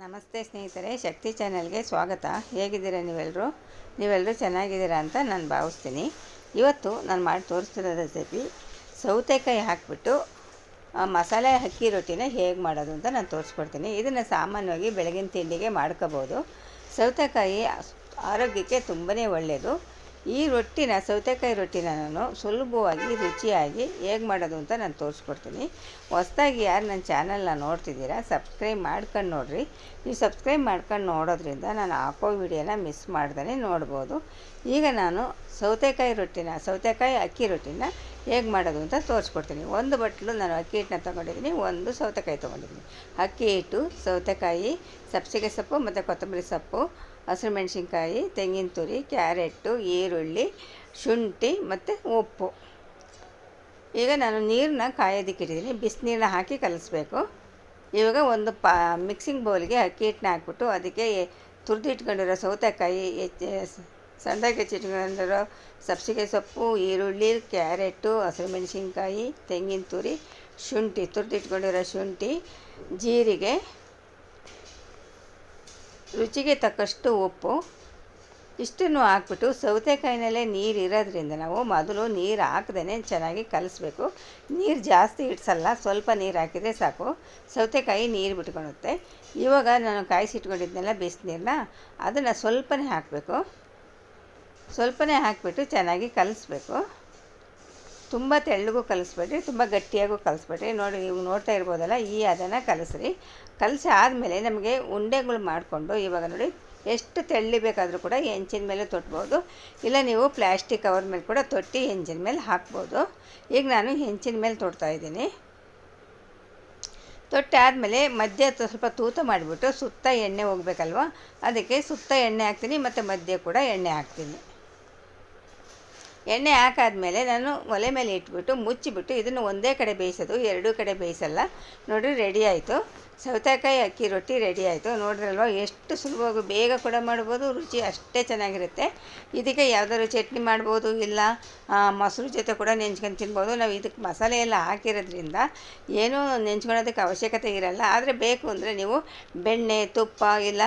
ನಮಸ್ತೆ ಸ್ನೇಹಿತರೆ, ಶಕ್ತಿ ಚಾನೆಲ್ಗೆ ಸ್ವಾಗತ. ಹೇಗಿದ್ದೀರಾ ನೀವೆಲ್ಲರೂ ಚೆನ್ನಾಗಿದ್ದೀರಾ ಅಂತ ನಾನು ಭಾವಿಸ್ತೀನಿ. ಇವತ್ತು ನಾನು ಮಾಡಿ ತೋರಿಸ್ತಿರೋ ರೆಸಿಪಿ ಸೌತೆಕಾಯಿ ಹಾಕಿಬಿಟ್ಟು ಮಸಾಲೆ ಅಕ್ಕಿ ರೊಟ್ಟಿನ ಹೇಗೆ ಮಾಡೋದು ಅಂತ ನಾನು ತೋರಿಸ್ಕೊಡ್ತೀನಿ. ಇದನ್ನು ಸಾಮಾನ್ಯವಾಗಿ ಬೆಳಗಿನ ತಿಂಡಿಗೆ ಮಾಡ್ಕೋಬೋದು. ಸೌತೆಕಾಯಿ ಆರೋಗ್ಯಕ್ಕೆ ತುಂಬಾ ಒಳ್ಳೆಯದು. ಈ ಸೌತೆಕಾಯಿ ರೊಟ್ಟಿನ ನಾನು ಸುಲಭವಾಗಿ ರುಚಿಯಾಗಿ ಹೇಗೆ ಮಾಡೋದು ಅಂತ ನಾನು ತೋರಿಸ್ಕೊಡ್ತೀನಿ. ಹೊಸದಾಗಿ ಯಾರು ನನ್ನ ಚಾನಲ್ನ ನೋಡ್ತಿದ್ದೀರಾ ಸಬ್ಸ್ಕ್ರೈಬ್ ಮಾಡ್ಕೊಂಡು ನೋಡಿರಿ. ನೀವು ಸಬ್ಸ್ಕ್ರೈಬ್ ಮಾಡ್ಕೊಂಡು ನೋಡೋದ್ರಿಂದ ನಾನು ಹಾಕೋ ವಿಡಿಯೋನ ಮಿಸ್ ಮಾಡ್ದೇ ನೋಡ್ಬೋದು. ಈಗ ನಾನು ಸೌತೆಕಾಯಿ ಅಕ್ಕಿ ರೊಟ್ಟಿನ ಹೇಗೆ ಮಾಡೋದು ಅಂತ ತೋರಿಸ್ಕೊಡ್ತೀನಿ. ಒಂದು ಬಟ್ಲು ನಾನು ಅಕ್ಕಿ ಹಿಟ್ಟನ್ನ ತೊಗೊಂಡಿದ್ದೀನಿ, ಒಂದು ಸೌತೆಕಾಯಿ ತೊಗೊಂಡಿದ್ದೀನಿ. ಅಕ್ಕಿ ಹಿಟ್ಟು, ಸೌತೆಕಾಯಿ, ಸಬ್ಸಿಗೆ ಸೊಪ್ಪು ಮತ್ತು ಕೊತ್ತಂಬರಿ ಸೊಪ್ಪು, ಹಸಿರುಮೆಣ್ಸಿನ್ಕಾಯಿ, ತೆಂಗಿನ ತುರಿ, ಕ್ಯಾರೆಟು, ಈರುಳ್ಳಿ, ಶುಂಠಿ ಮತ್ತು ಉಪ್ಪು. ಈಗ ನಾನು ನೀರನ್ನ ಕಾಯೋದಕ್ಕಿಟ್ಟಿದ್ದೀನಿ. ಬಿಸಿನೀರನ್ನ ಹಾಕಿ ಕಲಿಸ್ಬೇಕು. ಇವಾಗ ಒಂದು ಮಿಕ್ಸಿಂಗ್ ಬೌಲ್ಗೆ ಅಕ್ಕಿ ಹಿಟ್ಟನ್ನ ಹಾಕ್ಬಿಟ್ಟು ಅದಕ್ಕೆ ತುರಿದಿಟ್ಕೊಂಡಿರೋ ಸೌತೆಕಾಯಿ, ಸಣ್ಣದಾಗಿ ಹೆಚ್ಚಿಟ್ಕೊಂಡಿರೋ ಸಬ್ಸಿಗೆ ಸೊಪ್ಪು, ಈರುಳ್ಳಿ, ಕ್ಯಾರೆಟು, ಹಸಿರುಮೆಣ್ಸಿನ್ಕಾಯಿ, ತೆಂಗಿನ ತುರಿ, ಶುಂಠಿ, ತುರಿದಿಟ್ಕೊಂಡಿರೋ ಶುಂಠಿ, ಜೀರಿಗೆ, ರುಚಿಗೆ ತಕ್ಕಷ್ಟು ಉಪ್ಪು ಇಷ್ಟನ್ನು ಹಾಕ್ಬಿಟ್ಟು ಸೌತೆಕಾಯಿನಲ್ಲೇ ನೀರು ಇರೋದ್ರಿಂದ ನಾವು ಮೊದಲು ನೀರು ಹಾಕ್ದೇ ಚೆನ್ನಾಗಿ ಕಲಿಸ್ಬೇಕು. ನೀರು ಜಾಸ್ತಿ ಇಡ್ಸಲ್ಲ, ಸ್ವಲ್ಪ ನೀರು ಹಾಕಿದರೆ ಸಾಕು. ಸೌತೆಕಾಯಿ ನೀರು ಬಿಟ್ಕೊಳುತ್ತೆ. ಇವಾಗ ನಾನು ಕಾಯಿಸಿಟ್ಕೊಂಡಿದ್ನೆಲ್ಲ ಬಿಸಿನೀರನ್ನ ಅದನ್ನು ಸ್ವಲ್ಪನೇ ಹಾಕಿಬಿಟ್ಟು ಚೆನ್ನಾಗಿ ಕಲಿಸ್ಬೇಕು. ತುಂಬ ತೆಳ್ಳಗೂ ಕಲಿಸ್ಬೇಡ್ರಿ, ತುಂಬ ಗಟ್ಟಿಯಾಗೂ ಕಲಿಸ್ಬೇಡ್ರಿ. ನೋಡಿ, ನೀವು ನೋಡ್ತಾ ಇರ್ಬೋದಲ್ಲ, ಅದನ್ನು ಕಲಸಿ ಆದಮೇಲೆ ನಮಗೆ ಉಂಡೆಗಳು ಮಾಡಿಕೊಂಡು ಇವಾಗ ನೋಡಿ ಎಷ್ಟು ತೆಳ್ಳಿಬೇಕಾದರೂ ಕೂಡ ಹೆಂಚಿನ ಮೇಲೆ ತೊಟ್ಬೋದು. ಇಲ್ಲ ನೀವು ಪ್ಲ್ಯಾಸ್ಟಿಕ್ ಕವರ್ ಮೇಲೆ ಕೂಡ ತೊಟ್ಟಿ ಹೆಂಚಿನ ಮೇಲೆ ಹಾಕ್ಬೋದು. ಈಗ ನಾನು ಹೆಂಚಿನ ಮೇಲೆ ತೊಟ್ತಾಯಿದ್ದೀನಿ. ತೊಟ್ಟಿ ಆದಮೇಲೆ ಮಧ್ಯೆ ಸ್ವಲ್ಪ ತೂತು ಮಾಡಿಬಿಟ್ಟು ಸುತ್ತ ಎಣ್ಣೆ ಹೋಗ್ಬೇಕಲ್ವ, ಅದಕ್ಕೆ ಸುತ್ತ ಎಣ್ಣೆ ಹಾಕ್ತೀನಿ ಮತ್ತು ಮಧ್ಯೆ ಕೂಡ ಎಣ್ಣೆ ಹಾಕ್ತೀನಿ. ಎಣ್ಣೆ ಹಾಕಾದ್ಮೇಲೆ ನಾನು ಒಲೆ ಮೇಲೆ ಇಟ್ಬಿಟ್ಟು ಮುಚ್ಚಿಬಿಟ್ಟು ಇದನ್ನು ಒಂದೇ ಕಡೆ ಬೇಯಿಸೋದು, ಎರಡೂ ಕಡೆ ಬೇಯಿಸಲ್ಲ. ನೋಡಿರಿ, ರೆಡಿ ಆಯಿತು. ಸೌತೆಕಾಯಿ ಅಕ್ಕಿ ರೊಟ್ಟಿ ರೆಡಿ ಆಯಿತು. ನೋಡಿದ್ರಲ್ವ ಎಷ್ಟು ಸುಲಭವಾಗಿ ಬೇಗ ಕೂಡ ಮಾಡ್ಬೋದು, ರುಚಿ ಅಷ್ಟೇ ಚೆನ್ನಾಗಿರುತ್ತೆ. ಇದಕ್ಕೆ ಯಾವುದಾದ್ರು ಚಟ್ನಿ ಮಾಡ್ಬೋದು, ಇಲ್ಲ ಮೊಸರು ಜೊತೆ ಕೂಡ ನೆಂಚ್ಕೊಂಡು ತಿನ್ಬೋದು. ನಾವು ಇದಕ್ಕೆ ಮಸಾಲೆ ಎಲ್ಲ ಹಾಕಿರೋದ್ರಿಂದ ಏನೂ ನೆಂಚ್ಕೊಳ್ಳೋದಕ್ಕೆ ಅವಶ್ಯಕತೆ ಇರಲ್ಲ. ಆದರೆ ಬೇಕು ಅಂದರೆ ನೀವು ಬೆಣ್ಣೆ, ತುಪ್ಪ, ಇಲ್ಲ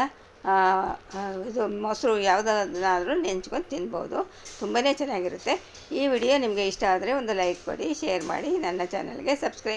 ಇದು ಮೊಸರು ಯಾವುದಾದ್ರೂ ನೆಂಚ್ಕೊಂಡು ತಿನ್ಬೋದು. ತುಂಬಾ ಚೆನ್ನಾಗಿರುತ್ತೆ. ಈ ವಿಡಿಯೋ ನಿಮಗೆ ಇಷ್ಟ ಆದರೆ ಒಂದು ಲೈಕ್ ಕೊಡಿ, ಶೇರ್ ಮಾಡಿ, ನನ್ನ ಚಾನಲ್ಗೆ ಸಬ್ಸ್ಕ್ರೈಬ್